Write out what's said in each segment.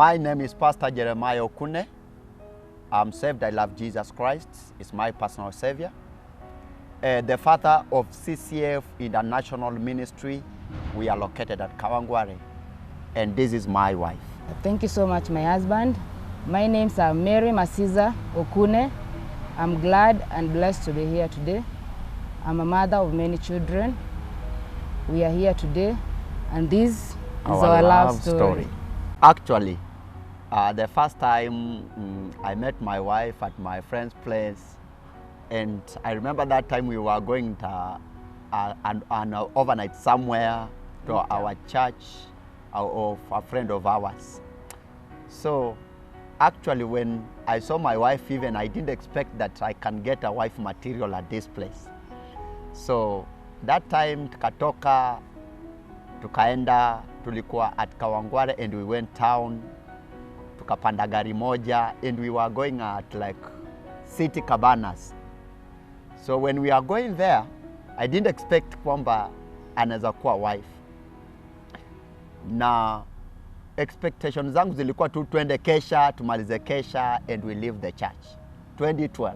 My name is Pastor Jeremiah Okune. I'm saved. I love Jesus Christ. He's my personal savior. The father of CCF International Ministry. We are located at Kawangware. And this is my wife. Thank you so much, my husband. My name's Mary Masiza Okune. I'm glad and blessed to be here today. I'm a mother of many children. We are here today, and this is our love story. Actually, the first time I met my wife at my friend's place, and I remember that time we were going to an overnight somewhere to our church of a friend of ours. So actually when I saw my wife, even I didn't expect that I can get a wife material at this place. So that time tukatoka, tukaenda, tulikuwa at Kawangware and we went town, tukapanda gari moja and we were going at like City Cabanas. So when we are going there, I didn't expect kwamba anaweza kuwa wife. Na expectations zangu zilikuwa tu twende kesha, tumalize kesha and we leave the church. 2012.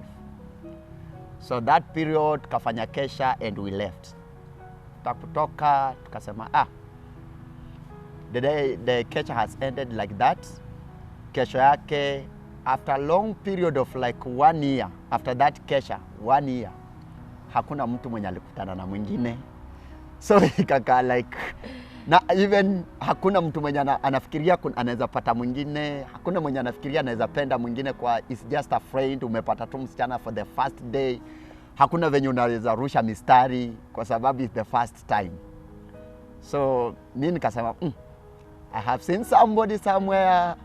So that period kafanya kesha and we left. Tukakutoka, tukasema the kesha has ended like that. Kesho yake, after a long period of like 1 year, after that kesha, 1 year, hakuna mtu mwenye alikutana na mwingine. So ikaka like, na even hakuna mtu mwenye anafikiria anaweza pata mwingine, hakuna mwenye anafikiria anaweza penda mwingine kwa is just a friend, umepata tu msichana for the first day. Hakuna venye unaweza rusha mistari kwa sababu it's the first time. So mimi nikasema I have seen somebody somewhere,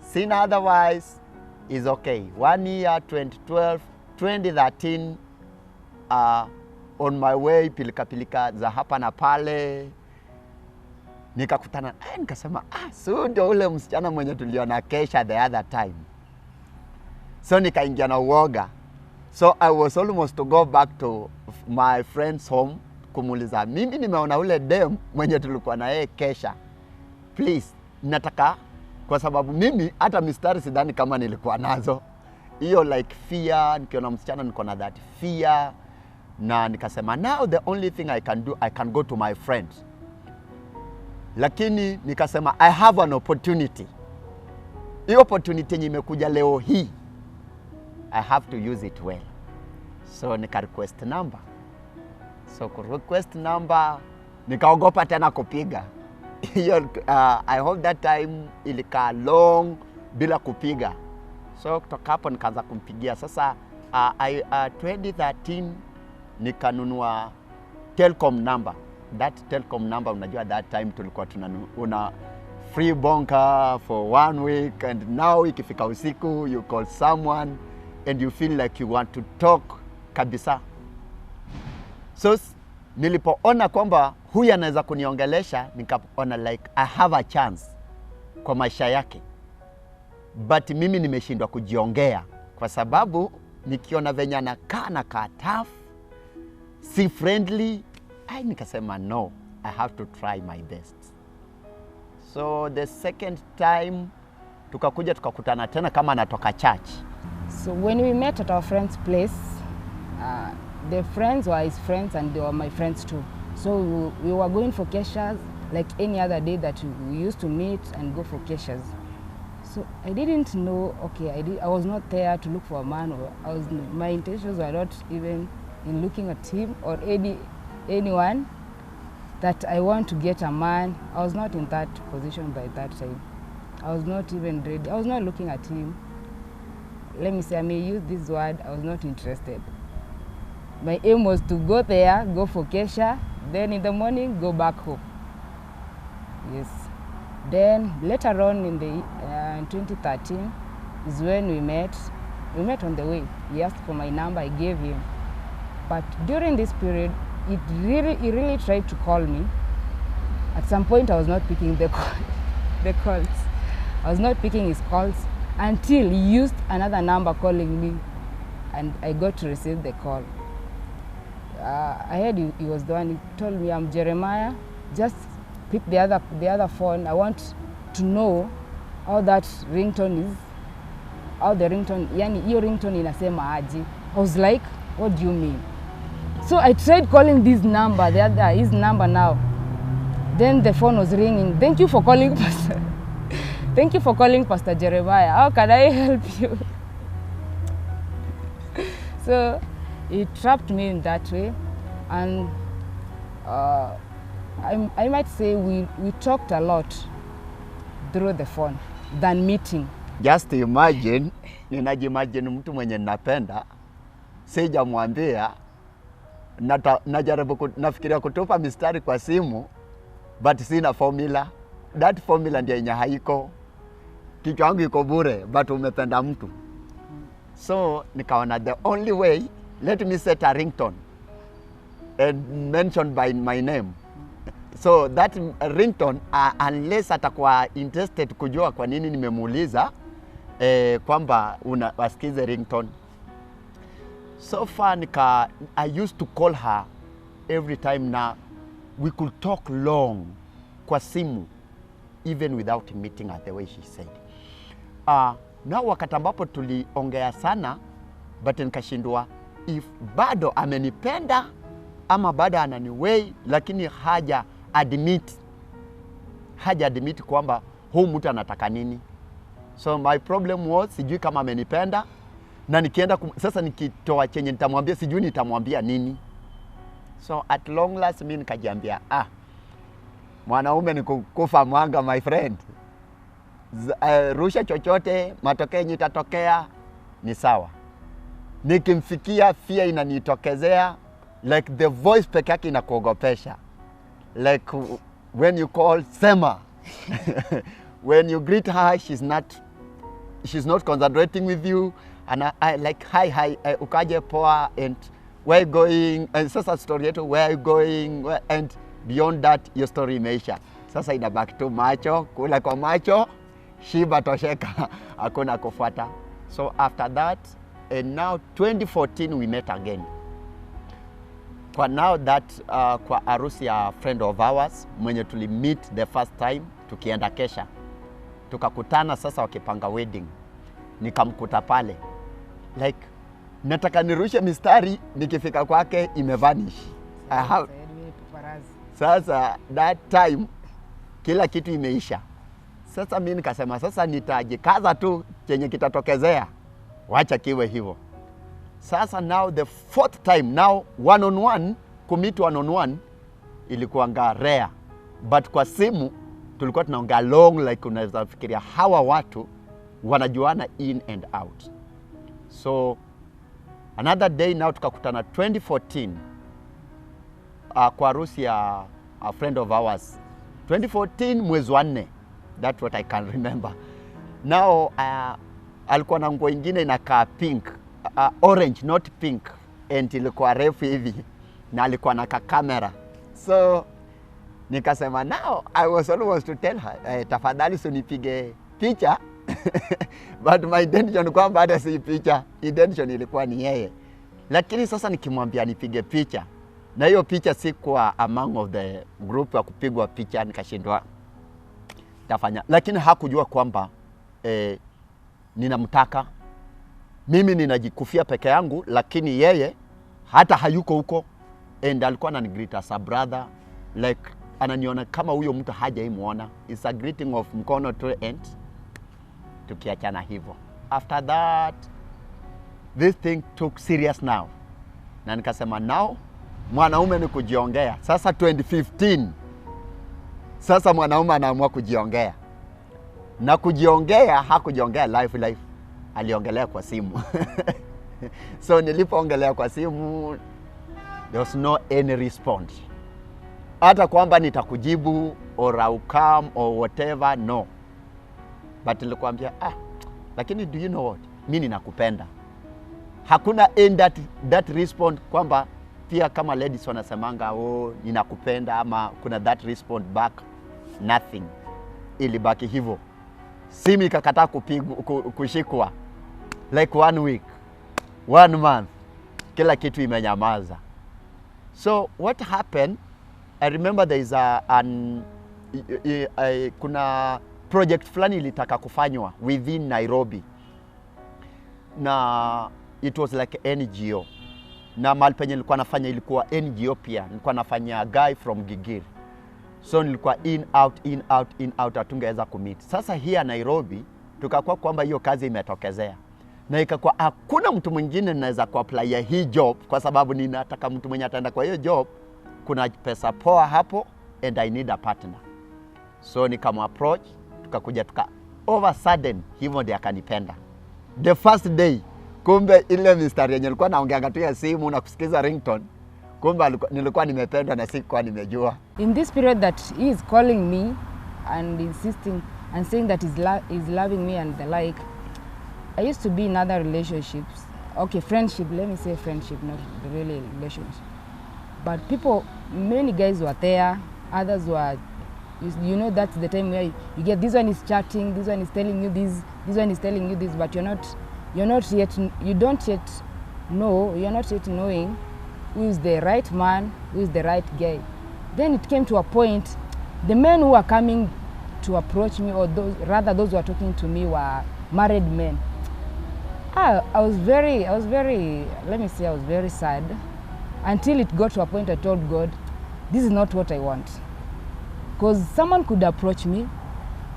seen otherwise, is okay. 1 year, 2012, 2013, on my way, pilika za hapa na pale, nikakutana, nikasema, so ndio ule msichana mwenye tuliona kesha the other time. So nikaingia na uoga. So I was almost to go back to my friend's home, kumuuliza, mimi nimeona ule dem mwenye tulikuwa na yeye kesha. Please, nataka, kwa sababu mimi hata mistari sidhani kama nilikuwa nazo. Hiyo like fear, nikiona msichana niko na that fear. Na nikasema, now the only thing I can do, I can go to my friends. Lakini nikasema, I have an opportunity. Hiyo opportunity yenye imekuja leo hii, I have to use it well. So nika request number. So request number, nikaogopa tena kupiga. I hope that time ilikaa long bila kupiga. So kutoka hapo nikaanza kumpigia. Sasa 2013 nikanunua Telcom number. That Telcom number, unajua that time tulikuwa una free bonka for 1 week, and now ikifika usiku you call someone and you feel like you want to talk kabisa. So nilipoona kwamba huyu anaweza kuniongelesha, nikaona like I have a chance kwa maisha yake. But mimi nimeshindwa kujiongea kwa sababu nikiona venye anakaa tough, si friendly, nikasema no, I have to try my best. So the second time tukakuja tukakutana tena kama anatoka church. So when we met at our friend's place, the friends were his friends and they were my friends too. So we were going for keshas like any other day that we used to meet and go for keshas. So I didn't know, I was not there to look for a man, or my intentions were not even in looking at him or anyone that I want to get a man. I was not in that position by that time. I was not even ready. I was not looking at him. Let me say, I may use this word, I was not interested. My aim was to go there, go for kesha, then in the morning, go back home. Yes. Then later on in 2013 is when we met. We met on the way. He asked for my number, I gave him. But during this period, he really tried to call me. At some point, I was not picking the calls. I was not picking his calls until he used another number calling me, and I got to receive the call. I heard he was the one. He told me, I'm Jeremiah. Just pick the other phone. I want to know how that ringtone is, how the ringtone, yani hiyo ringtone inasema aje. I was like, what do you mean? So I tried calling this number, his number now. Then the phone was ringing. Thank you for calling Pastor. Thank you for calling Pastor Jeremiah. How can I help you? So it trapped me in that way. And I might say we talked a lot through the phone than meeting. Just imagine, ninajimagine mtu mwenye napenda, sijamwambia, najaribu nafikiria kutupa mistari kwa simu, but sina formula. That formula ndio yenye haiko. Kichwa yangu iko bure, but umependa mtu. So nikaona the only way, let me set a ringtone and mention by my name. So that ringtone, unless atakuwa interested kujua kwa nini nimemuuliza kwamba wasikize ringtone. So far I used to call her every time na we could talk long kwa simu, even without meeting her the way she said. Na wakati ambapo tuliongea sana, but nikashindwa if bado amenipenda ama bado ananiwei, lakini haja admit kwamba huu mtu anataka nini. So my problem was sijui kama amenipenda, na nikienda sasa nikitoa chenye nitamwambia sijui nitamwambia nini. So at long last mimi nikajiambia mwanaume ni kufa mwanga my friend. Rusha chochote, matokeo yenye itatokea ni sawa. Nikimfikia fear inanitokezea, like the voice peke yake inakuogopesha. Like when you call Sema, when you greet her, she's not concentrating with you, and I like hi, ukaje poa, and where you going, and sasa story yetu where you going, and beyond that your story imeisha. Sasa inabaki tu macho, kula kwa macho, shiba tosheka, hakuna kufuata. So after that, and now 2014 we met again. Kwa now that kwa harusi ya friend of ours mwenye meet the first time tukienda kesha. Tukakutana sasa wakipanga wedding. Nikamkuta pale. Like nataka nirushe mistari, nikifika kwake imevanish. Sasa that time kila kitu imeisha. Sasa mimi nikasema sasa nitajikaza tu chenye kitatokezea. Wacha kiwe hivyo. Sasa now the fourth time, now one-on-one, kumit one-on-one, ilikuwa rare. But kwa simu, tulikuwa tunaongea long, like unaweza fikiria hawa watu wanajuana in and out. So another day now tukakutana 2014 kwa harusi ya a friend of ours. 2014 mwezi wa 4. That's what I can remember. Now alikuwa na nguo ingine inakaa pink. Orange, not pink, and ilikuwa refu hivi, na alikuwa na kamera. So nikasema now I was almost to tell her tafadhali usinipige picha but my intention kwamba hata si picha, intention ilikuwa ni yeye. Lakini sasa nikimwambia nipige picha, na hiyo picha si kwa among of the group ya kupigwa picha, nikashindwa tafanya. Lakini hakujua kwamba ninamtaka. Mimi ninajikufia peke yangu, lakini yeye hata hayuko huko, and alikuwa ananigreet as a brother, like ananiona kama huyo mtu hajaimuona. It's a greeting of mkono to end, tukiachana hivyo. After that, this thing took serious now. Na nikasema now, mwanaume ni kujiongea. Sasa 2015, sasa mwanaume anaamua kujiongea. Na kujiongea, hakujiongea live. Aliongelea kwa simu. So nilipoongelea kwa simu, there was no any response. Hata kwamba nitakujibu or I'll come or whatever, no. But nilikwambia, lakini do you know what? Mimi nakupenda. Hakuna end that response kwamba pia kama ladies wanasemanga ninakupenda ama kuna that response back. Nothing. Ilibaki hivyo. Simu ikakataa kushikwa. Like 1 week, 1 month, kila kitu imenyamaza. So what happened, I remember there is kuna project fulani ilitaka kufanywa within Nairobi, na it was like NGO, na mahali penye nilikuwa nafanya ilikuwa NGO pia. Nilikuwa nafanya guy from Gigiri, so nilikuwa in out, hatungeweza kumit. Sasa hii Nairobi tukakuwa kwamba hiyo kazi imetokezea, na ikakuwa hakuna mtu mwingine naweza kuapply ya hii job, kwa sababu ninataka mtu mwenye ataenda kwa hiyo job, kuna pesa poa hapo and I need a partner. So nikamapproach, tukakuja over sudden hivyo ndiye akanipenda. The first day, kumbe ile mistari yenye nilikuwa naongea tu ya simu na kusikiza ringtone, kumbe nilikuwa nimependwa na sikuwa nimejua. In this period that he is calling me and insisting and saying that he's loving me and the like, I used to be in other relationships. Okay, friendship, let me say friendship, not really relationship. But people, many guys were there, others were, you know, that's the time where you get this one is chatting, this one is telling you this one is telling you this, but you're not yet, you don't yet know, you're not yet knowing who is the right man, who is the right guy. Then it came to a point, the men who were coming to approach me, or those who were talking to me, were married men. I was very, let me say I was very sad, until it got to a point I told God, this is not what I want. Because someone could approach me.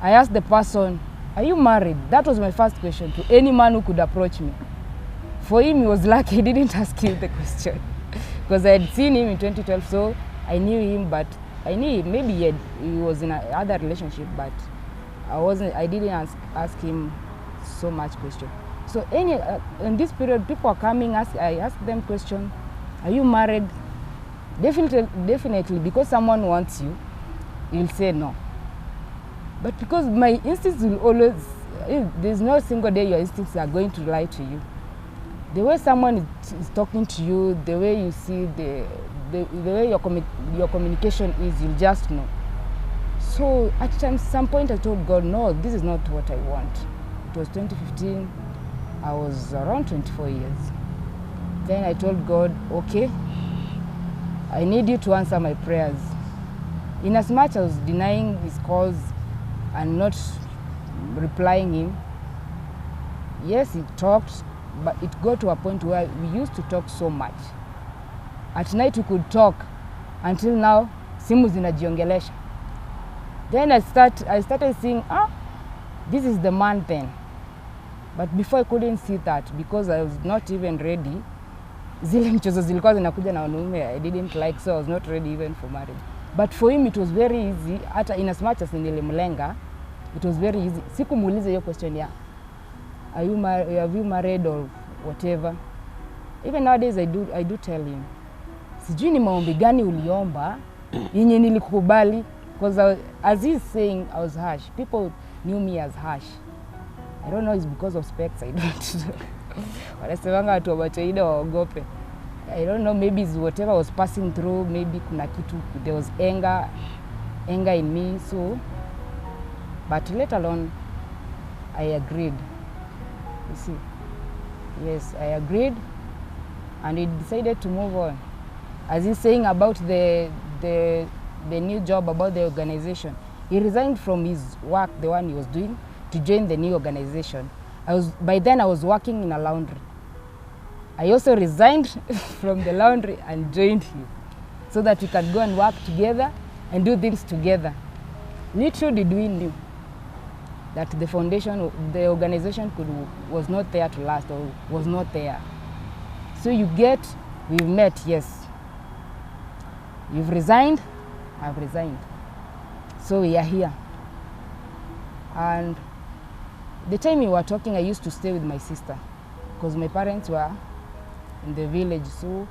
I asked the person, are you married? That was my first question to any man who could approach me. For him, he was lucky he didn't ask him the question. Because I had seen him in 2012, so I knew him, but I knew maybe he was in another relationship, but I didn't ask him so much question. So in this period, people are coming, I ask them question, are you married? Definitely, because someone wants you, you'll say no. But because my instincts will always, there's no single day your instincts are going to lie to you. The way someone is talking to you, the way you see, the way your communication is, you'll just know. So at some point I told God, no, this is not what I want. It was 2015, I was around 24 years. Then I told God, okay, I need you to answer my prayers. In as much as I was denying his calls and not replying him, yes, he talked, but it got to a point where we used to talk so much. At night we could talk until now, simu zinajiongelesha. Then I started seeing, this is the man then. But before I couldn't see that because I was not even ready. Zile mchezo zilikuwa zinakuja na wanaume I didn't like, so I was not ready even for marriage. But for him it was very easy, hata in as much as nilimlenga, it was very easy. Sikumuuliza hiyo question ya, have you married or whatever. Even nowadays I do tell him, sijui ni maombi gani uliomba yenye nilikubali, because as he's saying I was harsh. People knew me as harsh. I don't know, it's because of specs, I don't know. Wanasemanga watu wa Bachoida waogope. I don't know, maybe it's whatever I was passing through, maybe kuna kitu, there was anger in me, so, but let alone, I agreed. You see, yes, I agreed, and he decided to move on. As he's saying about the new job, about the organization, he resigned from his work, the one he was doing, to join the new organization. By then I was working in a laundry. I also resigned from the laundry and joined him so that we could go and work together and do things together. Little did we knew that the foundation, the organization was not there to last, or was not there. So we've met, yes. You've resigned, I've resigned. So we are here. And the time we were talking, I used to stay with my sister because my parents were in the village, so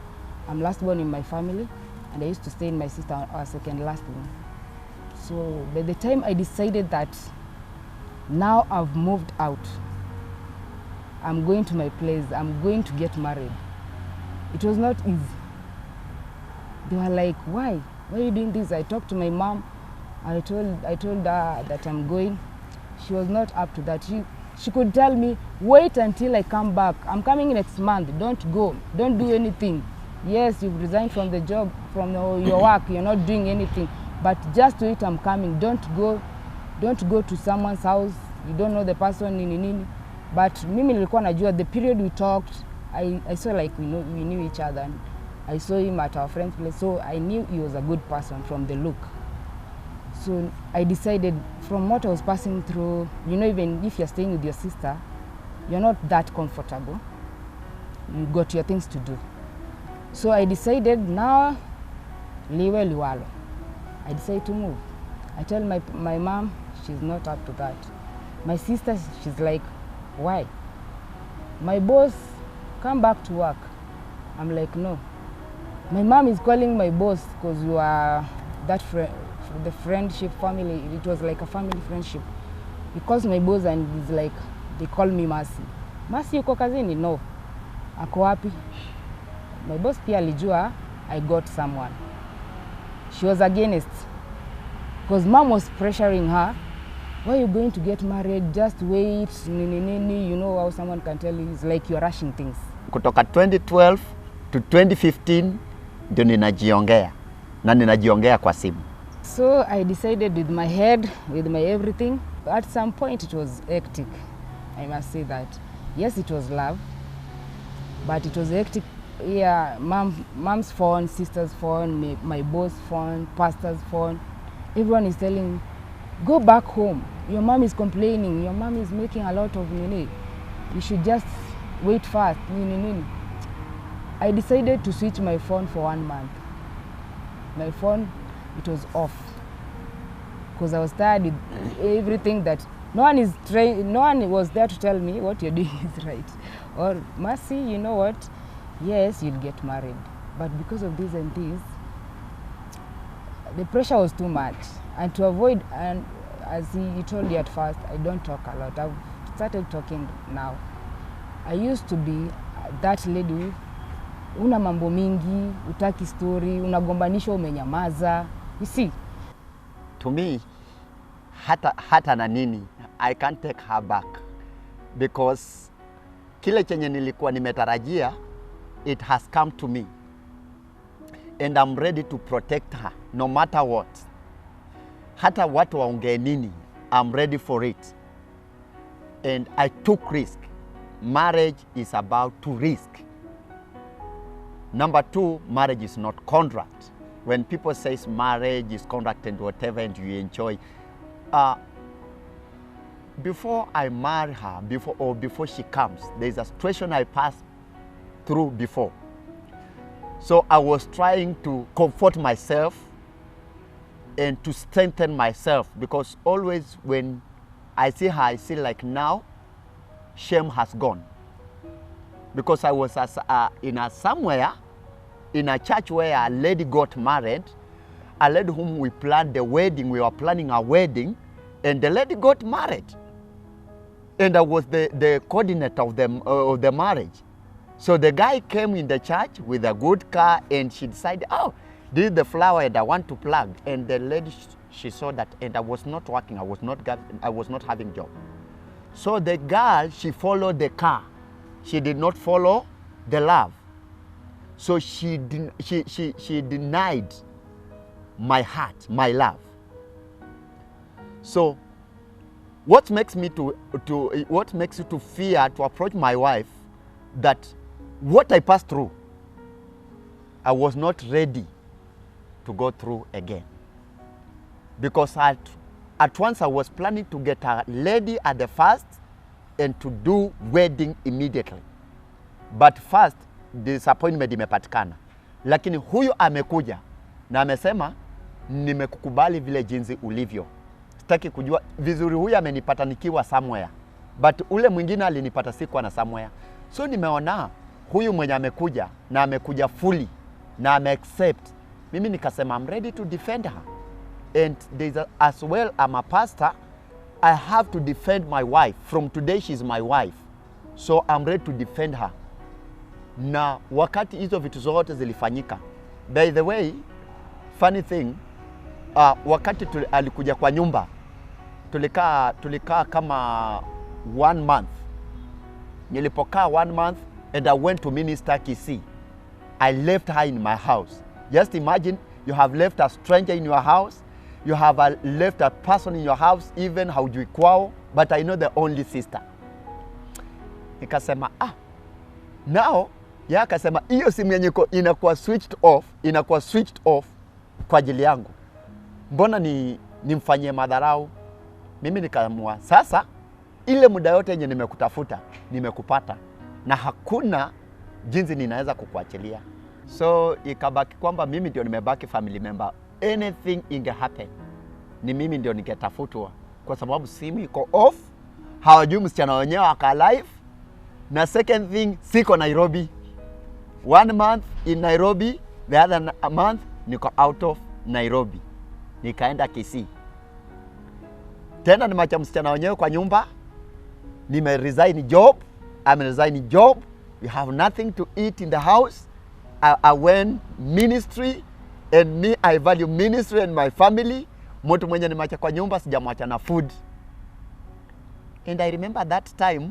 I'm last born in my family, and I used to stay in my sister, our second last born. So by the time I decided that now I've moved out, I'm going to my place, I'm going to get married, it was not easy. They were like, why are you doing this? I talked to my mom, I told her that I'm going. She was not up to that. She could tell me, wait until I come back. I'm coming next month. Don't go. Don't do anything. Yes, you've resigned from the job, from your work. You're not doing anything. But just wait, I'm coming. Don't go. don't go to someone's house, you don't know the person nini nini. But mimi nilikuwa najua the period we talked, I saw like we knew each other. And I saw him at our friend's place, so I knew he was a good person from the look. So I decided from what I was passing through, you know, even if you're staying with your sister, you're not that comfortable. You got your things to do. So I decided now, liwe liwalo. I decided to move. I tell my mom, she's not up to that. My sister, she's like, why? My boss, come back to work. I'm like, no. My mom is calling my boss because you are that friend, the friendship family. It was like a family friendship. He calls my boss and he's like, they call me Mercy. Mercy yuko kazini? No. Ako wapi? My boss pia alijua I got someone. She was against. Because mom was pressuring her. Why are you going to get married? Just wait. You know how someone can tell you. It's like you're rushing things. Kutoka 2012 to 2015 ndio ninajiongea. Na ninajiongea kwa simu. So I decided with my head, with my everything. At some point it was hectic. I must say that. Yes, it was love. But it was hectic. Yeah, mom's phone, sister's phone, my boss' phone, pastor's phone. Everyone is telling, go back home. Your mom is complaining. Your mom is making a lot of money. You should just wait first. I decided to switch my phone for 1 month. My phone, it was off. Because I was tired with everything that no one was there to tell me what you're doing is right. Or, Mercy, you know what? Yes, you'll get married. But because of this and this, the pressure was too much. And to avoid, and as he told you at first, I don't talk a lot. I've started talking now. I used to be that lady, una mambo mingi, utaki story, unagombanisha umenyamaza. You see? To me, hata na nini, I can't take her back. Because kile chenye nilikuwa nimetarajia, it has come to me. And I'm ready to protect her, no matter what. Hata watu waongee nini, I'm ready for it. And I took risk. Marriage is about to risk. Number 2, marriage is not contract. When people say marriage is contract and whatever and you enjoy, before I marry her, before she comes, there's a situation I passed through before. So I was trying to comfort myself and to strengthen myself, because always when I see her, I see like now, shame has gone. Because I was somewhere in a church where a lady got married, a lady whom we planned the wedding, we were planning a wedding, and the lady got married. And I was the coordinator of the marriage. So the guy came in the church with a good car, and she decided, oh, this is the flower and I want to plug. And the lady, she saw that, and I was not working, I was not having job. So the girl, she followed the car. She did not follow the love. So she denied my heart, my love. So what makes me what makes you to fear to approach my wife, that what I passed through, I was not ready to go through again. Because at once I was planning to get a lady at the first and to do wedding immediately. But first, disappointment imepatikana. Lakini huyu amekuja na amesema nimekukubali vile jinsi ulivyo. Sitaki kujua vizuri, huyu amenipata nikiwa somewhere. But ule mwingine alinipata sikuwa na somewhere. So nimeona huyu mwenye amekuja na amekuja fully na ame-accept. Mimi nikasema I'm ready to defend her. And as well, I'm a pastor, I have to defend my wife. From today, she's my wife. So I'm ready to defend her. Na wakati hizo vitu zote zilifanyika. By the way, funny thing, wakati alikuja kwa nyumba, tulikaa kama 1 month. Nilipokaa 1 month and I went to minister Kisii. I left her in my house. Just imagine you have left a stranger in your house you have left a person in your house, even haujui kwao, but I know the only sister. Nikasema now ya akasema hiyo simu yenye inakuwa switched off kwa ajili yangu. Mbona nimfanyie madharau? Mimi nikaamua sasa ile muda yote yenye nimekutafuta, nimekupata na hakuna jinsi ninaweza kukuachilia. So ikabaki kwamba mimi ndio nimebaki family member. Anything inge happen, ni mimi ndio ningetafutwa kwa sababu simu iko off, hawajui msichana wenyewe aka live. Na second thing, siko Nairobi. 1 month in Nairobi, the other month niko out of Nairobi. Nikaenda Kisii. Tena nimeacha msichana wenyewe kwa nyumba. I'm resigning job. We have nothing to eat in the house. I went ministry, and me, I value ministry and my family. Mtu mwenye nimeacha kwa nyumba sijamwacha na food. And I remember that time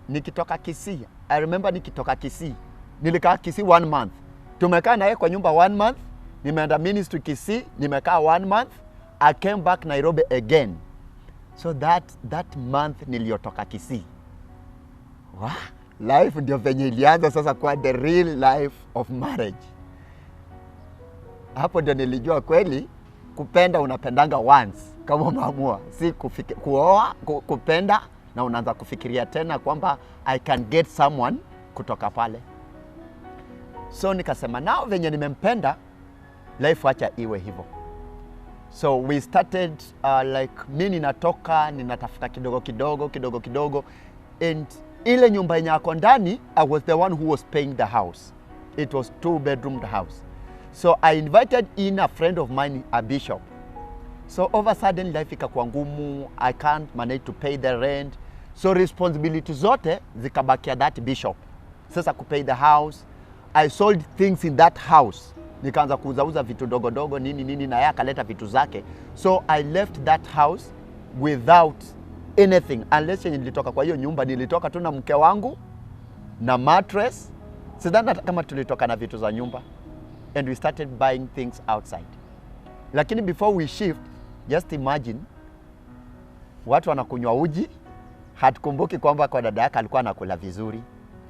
nikitoka Kisii. I remember nikitoka Kisii. Nilikaa Kisii 1 month. Tumekaa naye kwa nyumba 1 month. Nimeenda ministry Kisii, nimekaa 1 month. I came back Nairobi again. So that month niliotoka Kisii. Wow. Life ndio venye ilianza sasa kwa the real life of marriage. Hapo ndio nilijua kweli kupenda unapendanga once kama umeamua, si kuoa, kupenda na unaanza kufikiria tena kwamba I can get someone kutoka pale. So nikasema nao venye nimempenda, life acha iwe hivyo. So we started like mimi ninatafuta kidogo and ile nyumba yenye ako ndani, I was the one who was paying the house. It was 2-bedroom house. So I invited in a friend of mine, a bishop. So over sudden life ikakuwa ngumu, I can't manage to pay the rent. So responsibility zote zikabakia that bishop. Sasa kupay the house, I sold things in that house. Nikaanza kuuza vitu dogo nini na yeye akaleta vitu zake. So I left that house without anything, unless nilitoka kwa hiyo nyumba, nilitoka tu na mke wangu na mattress. Sidhani hata kama tulitoka na vitu za nyumba. And we started buying things outside. Lakini before we shift, just imagine watu wanakunywa uji, hatukumbuki kwamba kwa dada yake alikuwa anakula vizuri.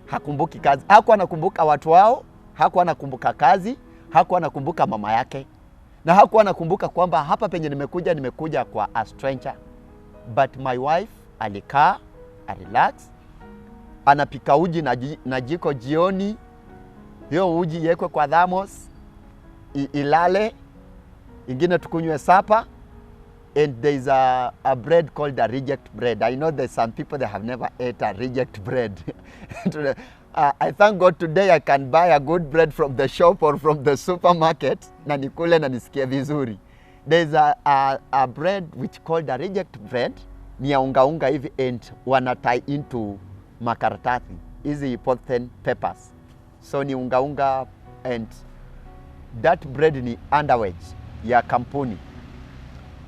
Hakumbuki kazi, hakuwa anakumbuka watu wao, hakuwa anakumbuka kazi, hakuwa anakumbuka mama yake. Na hakuwa anakumbuka kwamba hapa penye nimekuja kwa a stranger. But my wife alikaa, relax, anapika uji na jiko jioni. Hiyo uji yekwe kwa thermos, ilale, ingine tukunywe sapa. And there's a bread called a reject bread. I know there's some people that have never ate a reject bread. I thank God today I can buy a good bread from the shop or from the supermarket na nikule na nisikie vizuri. There's a bread which called a reject bread. Ni ya unga hivi and wanatie into makaratasi. Hizi potent peppers. So ni unga and that bread ni underweight ya kampuni.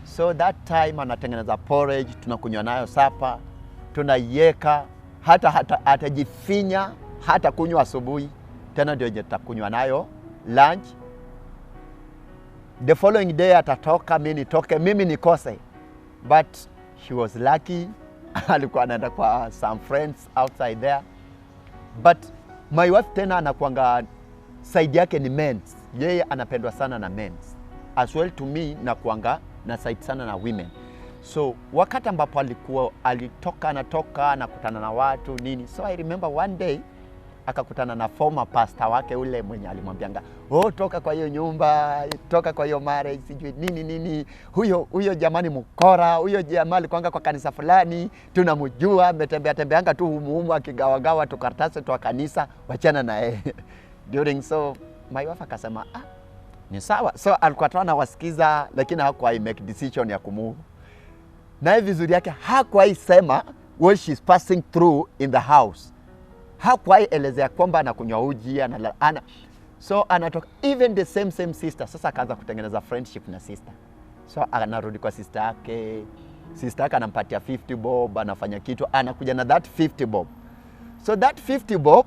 So that time anatengeneza porridge, tunakunywa nayo sapa, tunaiweka, hata jifinya, hata kunywa asubuhi, tena ndio tutakunywa nayo lunch. The following day atatoka, mimi nikose. But she was lucky, alikuwa anaenda kwa some friends outside there. But my wife tena anakuanga side yake ni men's. Yeye anapendwa sana na men's. As well to me nakuanga na side sana na women. So wakati ambapo alitoka nakutana na watu nini. So I remember one day akakutana na former pastor wake ule mwenye alimwambianga, toka kwa hiyo nyumba, toka kwa hiyo marriage, sijui nini. Huyo jamani mkora, huyo jamaa alikuanga kwa kanisa fulani, tunamjua, ametembeanga tu humu akigawagawa tu karatasi tu kanisa, wachana na yeye. During so my wife akasema, ni sawa. So alikuwa tu anawasikiza, lakini hakuwa make decision ya kumove. Na vizuri yake hakuwa sema what she's passing through in the house. Hakuwa elezea kwamba anakunywa uji, so anatoka even the same sister. Sasa akaanza kutengeneza friendship na sister. So anarudi kwa sister yake anampatia 50 bob, anafanya kitu, anakuja na that 50 bob. So that 50 bob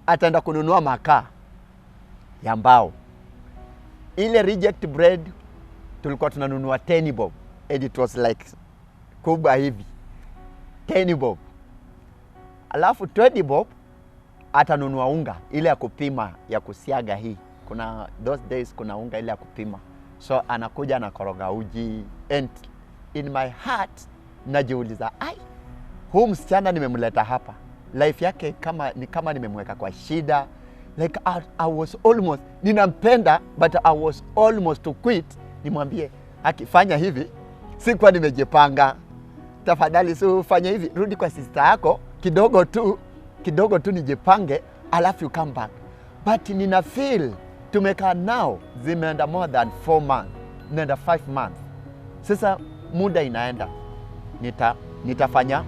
ataenda kununua makaa ya mbao. ile reject bread tulikuwa tunanunua 10 bob and it was like kubwa hivi 10 bob. Alafu 20 bob atanunua unga ile ya kupima ya kusiaga hii. Kuna those days kuna unga ile ya kupima. So anakuja anakoroga uji and in my heart najiuliza, ai, huu msichana nimemleta hapa, life yake kama nimemweka kwa shida. Like I was almost, ninampenda but I was almost to quit. Nimwambie akifanya hivi, sikuwa nimejipanga, tafadhali fanya hivi, rudi kwa sister yako kidogo tu nijipange, alafu you come back. But nina feel tumekaa nao zimeenda more than 4 months, nenda 5 months. Sasa muda inaenda, nitafanya